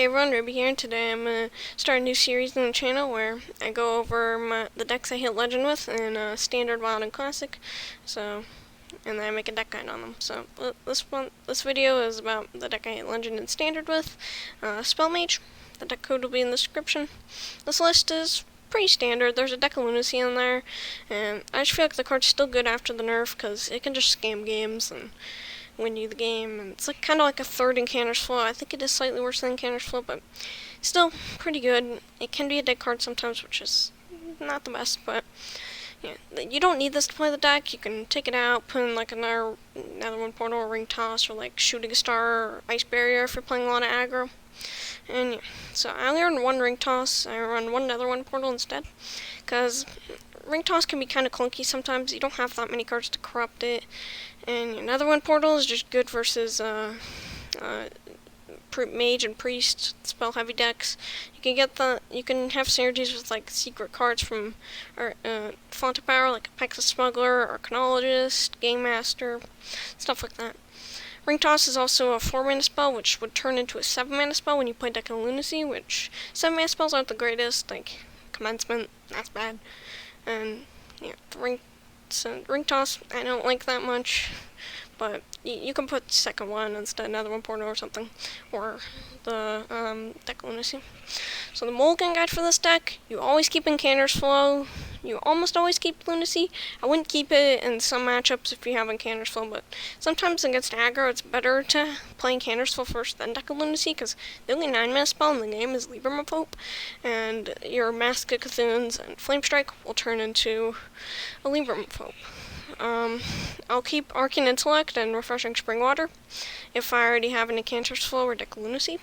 Hey everyone, Ruby here, and today I'm going to start a new series on the channel where I go over the decks I hit Legend with in Standard, Wild, and Classic, and then I make a deck guide on them. So this video is about the deck I hit Legend and Standard with, Mage. The deck code will be in the description. This list is pretty standard. There's a deck of Lunacy in there, and I just feel like the card's still good after the nerf because it can just scam games and win you the game, and it's like kind of like a third Encanter's Flow. I think it is slightly worse than Encanter's Flow, but still pretty good. It can be a dead card sometimes, which is not the best, but yeah, you don't need this to play the deck. You can take it out, put in like another one portal, or Ring Toss, or like Shooting Star, or Ice Barrier if you're playing a lot of aggro. And yeah, so I only run one Ring Toss. I run one Nether One portal instead, because Ring Toss can be kind of clunky sometimes. You don't have that many cards to corrupt it. And another one portal is just good versus Mage and Priest spell heavy decks. You can have synergies with like secret cards from Font of Power, like Apex Smuggler, Arcanologist, Game Master, stuff like that. Ring Toss is also a 4-mana spell, which would turn into a 7-mana spell when you play Deck of Lunacy, which 7-mana spells aren't the greatest, like Commencement, that's bad. And yeah, Ring Toss, I don't like that much, but you can put second one instead, another one portal or something, or the deck Lunacy. So the mulligan guide for this deck: you always keep Encanter's Flow. You almost always keep Lunacy. I wouldn't keep it in some matchups if you have Encanter's Flow, but sometimes against aggro it's better to play Encanter's Flow first, then deck of Lunacy, because the only 9-mana spell in the game is Libram of Hope, and your Mask of Cthulhu's and Flame Strike will turn into a Libram of Hope. I'll keep Arcane Intellect and Refreshing Spring Water if I already have an Encanter's Flow or deck of Lunacy.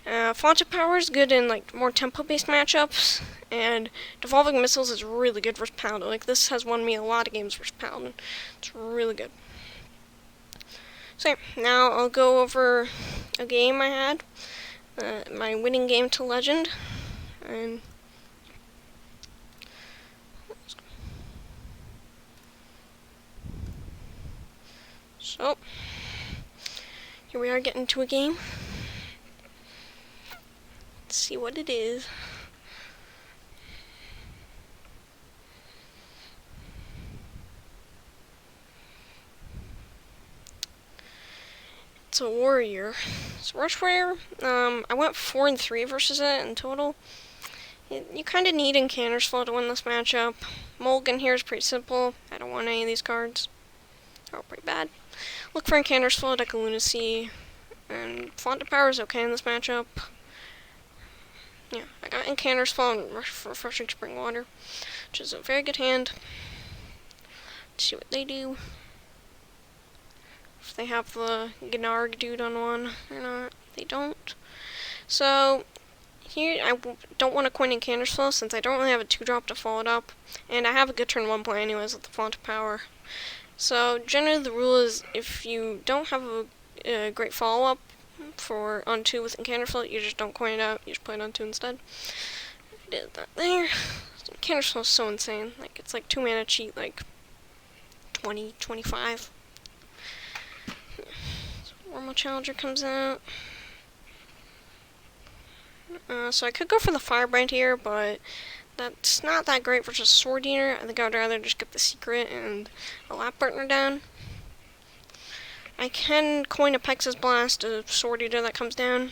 Font of Power is good in like more tempo-based matchups, and Devolving Missiles is really good versus Paladin. Like, this has won me a lot of games versus Paladin. It's really good. So yeah, now I'll go over a game I had, my winning game to Legend, and so here we are getting to a game. Let's see what it is. It's a warrior. It's Rush Warrior. I went 4-3 versus it in total. You kind of need Encanter's Flow to win this matchup. Mulligan here is pretty simple. I don't want any of these cards. They're all pretty bad. Look for Encanter's Flow, deck of Lunacy, and Font of Power is okay in this matchup. Yeah, I got Encanter's Flow and Refreshing Spring Water, which is a very good hand. Let's see what they do. If they have the Gnarg dude on one or not. They don't. So here I don't want to coin Encanter's Flow since I don't really have a 2-drop to follow it up, and I have a good turn 1 play anyways with the Font of Power. So generally the rule is if you don't have a great follow-up for on 2 with Encanter's Flow, you just don't coin it out, you just play it on 2 instead. I did that there. Encanter's Flow is so insane. Like, it's like 2-mana cheat, like 20, 25. Normal Challenger comes out. So I could go for the Firebrand here, but that's not that great versus Sword Eater. I think I would rather just get the Secret and a Lap Partner down. I can coin a Pex's Blast, a Sword Eater that comes down.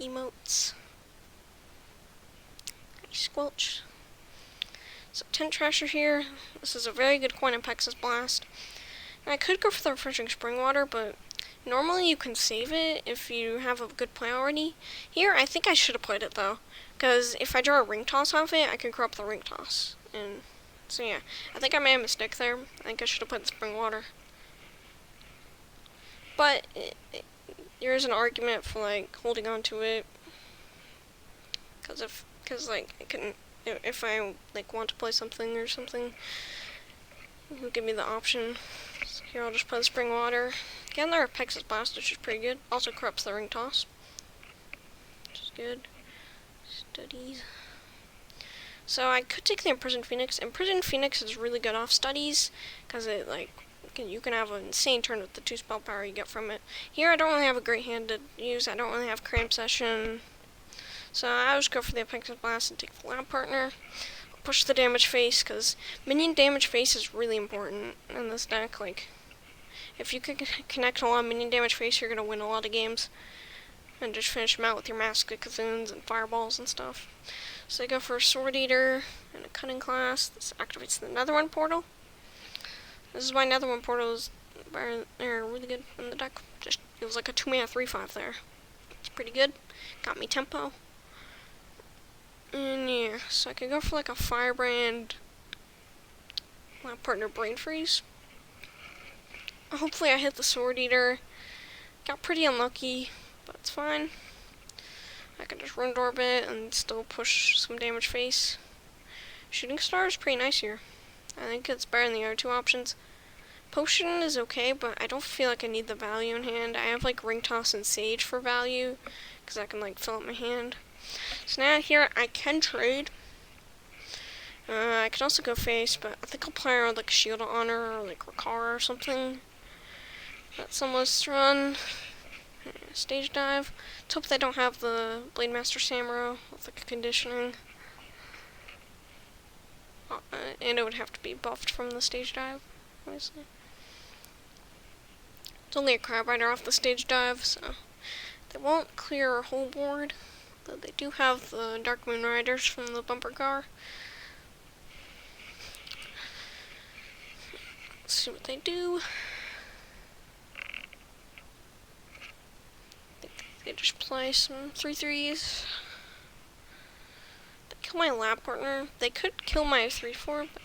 Emotes. Squelch. So Tent Trasher here. This is a very good coin in Pex's Blast. And I could go for the Refreshing Spring Water, but normally you can save it if you have a good play already. Here, I think I should have played it though, because if I draw a Ring Toss off it, I can corrupt the Ring Toss. And so yeah, I think I made a mistake there. I think I should have played the Spring Water. But there is an argument for like holding on to it, because like I can. If I like want to play something or something, it'll give me the option. So here I'll just play the Spring Water. Again, there are Pex's Blast, which is pretty good. Also corrupts the Ring Toss, which is good. Studies. So I could take the Imprisoned Phoenix. Imprisoned Phoenix is really good off studies, because it, like, you can have an insane turn with the 2 spell power you get from it. Here I don't really have a great hand to use. I don't really have Cramp Session. So I always go for the Apex Blast and take the Lab Partner. Push the damage face, because minion damage face is really important in this deck. Like, if you can connect a lot of minion damage face, you're going to win a lot of games. And just finish them out with your Mask of Cthuns and Fireballs and stuff. So I go for a Sword Eater and a Cutting Class. This activates the Nether One portal. This is why Nether One portal is really good in the deck. Just it was like a 2-mana 3/5 there. It's pretty good. Got me tempo. And yeah, so I could go for like a Firebrand, my partner Brain Freeze. Hopefully I hit the Sword Eater. Got pretty unlucky, but it's fine. I can just Rune Orbit and still push some damage face. Shooting Star is pretty nice here. I think it's better than the other 2 options. Potion is okay, but I don't feel like I need the value in hand. I have like Ring Toss and Sage for value, because I can like fill up my hand. So now here I can trade. I can also go face, but I think I'll play around like Shield of Honor or like Rakara or something. That's almost run. Stage Dive. Let's hope they don't have the Blade Master Samuro with like a conditioning. And it would have to be buffed from the Stage Dive, obviously. It's only a Crab Rider off the Stage Dive, so they won't clear our whole board. Though they do have the Dark Moon Riders from the bumper car. Let's see what they do. They just play some 3/3s. They kill my Lab Partner. They could kill my 3/4, but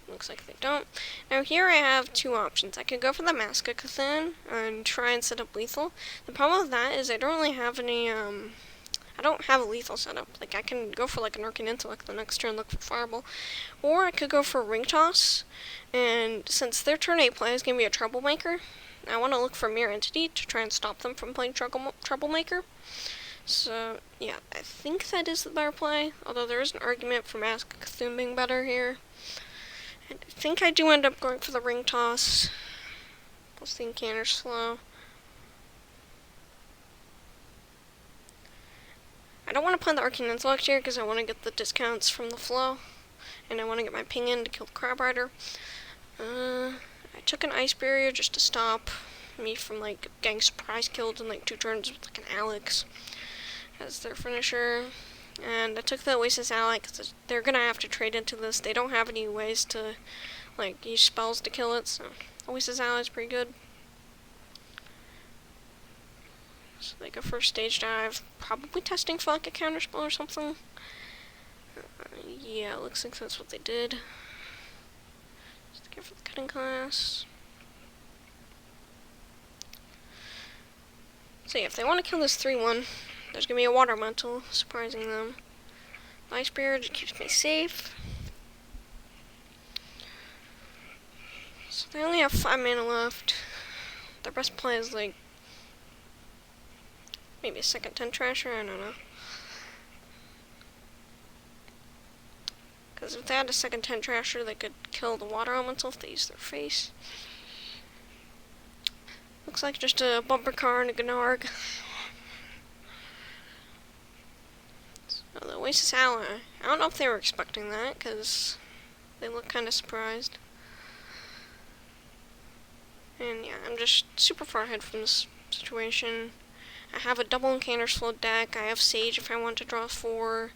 looks like they don't. Now here I have 2 options. I could go for the Mask of Cthulhu and try and set up lethal. The problem with that is I don't really have any, I don't have a lethal setup. Like, I can go for like an Arcane Intellect the next turn, look for Fireball. Or I could go for Ring Toss, and since their turn 8 play is going to be a Troublemaker, I want to look for Mirror Entity to try and stop them from playing Troublemaker. So, yeah, I think that is the better play, although there is an argument for Mask of Cthulhu being better here. And I think I do end up going for the Ring Toss, plus the Encounter Slow. I don't want to play the Arcane Intellect here because I want to get the discounts from the flow, and I want to get my ping in to kill the Crab Rider. I took an Ice Barrier just to stop me from like getting surprise killed in like 2 turns with like an Alex as their finisher. And I took the Oasis Ally because they're gonna have to trade into this. They don't have any ways to like use spells to kill it, so Oasis Ally is pretty good. So they go for a Stage Dive, probably testing for like a counterspell or something. Yeah, it looks like that's what they did. Just go for the Cutting Class. So yeah, if they want to kill this 3/1, there's going to be a Water Elemental, surprising them. Ice Barrier just keeps me safe. So they only have 5 mana left. Their best play is like maybe a second 10 Trasher, I don't know. Because if they had a second 10 Trasher, they could kill the Water Elemental if they use their face. Looks like just a bumper car and a Gnarg. So the Oasis Ally, I don't know if they were expecting that, because they look kind of surprised. And yeah, I'm just super far ahead from this situation. I have a double Encounter Slow deck. I have Sage if I want to draw 4.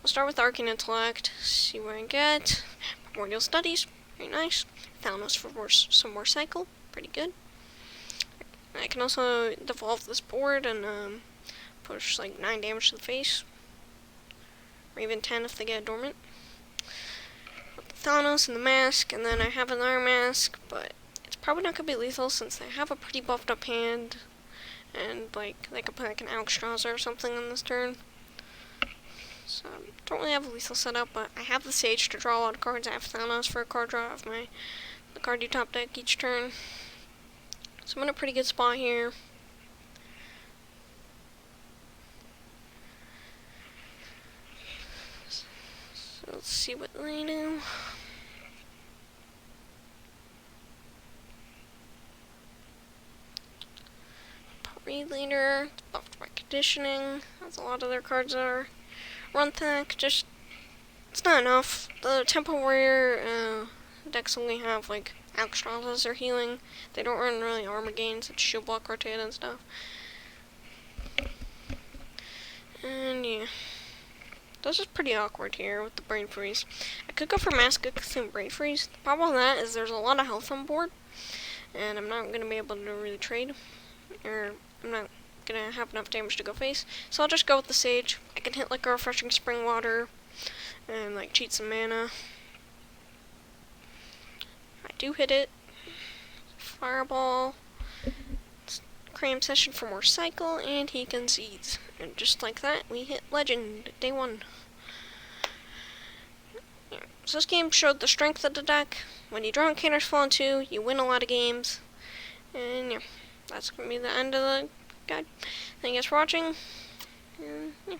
I'll start with Arcane Intellect, see what I get. Primordial Studies, very nice. Thalamus for some more cycle, pretty good. I can also devolve this board and push like 9 damage to the face. Or even 10 if they get a dormant. With the Thalamus and the Mask, and then I have another Mask, but it's probably not going to be lethal since they have a pretty buffed up hand. And like they could play like an Alexstrasza or something on this turn. So I don't really have a lethal setup, but I have the Sage to draw a lot of cards. I have Thalamus for a card draw. I have the card you top deck each turn. So I'm in a pretty good spot here. So Let's see what they do. Parade Leader, it's buffed by conditioning, as a lot of their cards are. Run Tech, just, it's not enough. The Temple Warrior decks only have like Alcatraz as their healing. They don't run really armor gains, it's shield block rotate and stuff. And yeah. This is pretty awkward here with the Brain Freeze. I could go for Mask and Brain Freeze. The problem with that is there's a lot of health on board, and I'm not going to be able to really trade, or I'm not going to have enough damage to go face. So I'll just go with the Sage. I can hit like a Refreshing Spring Water, and like cheat some mana. I do hit it. Fireball. Cram Session for more cycle, and he concedes. And just like that, we hit Legend, day 1. Yeah. So this game showed the strength of the deck. When you draw encounters fall on 2, you win a lot of games. And yeah, that's going to be the end of the guide. Thank you guys for watching. And, yeah.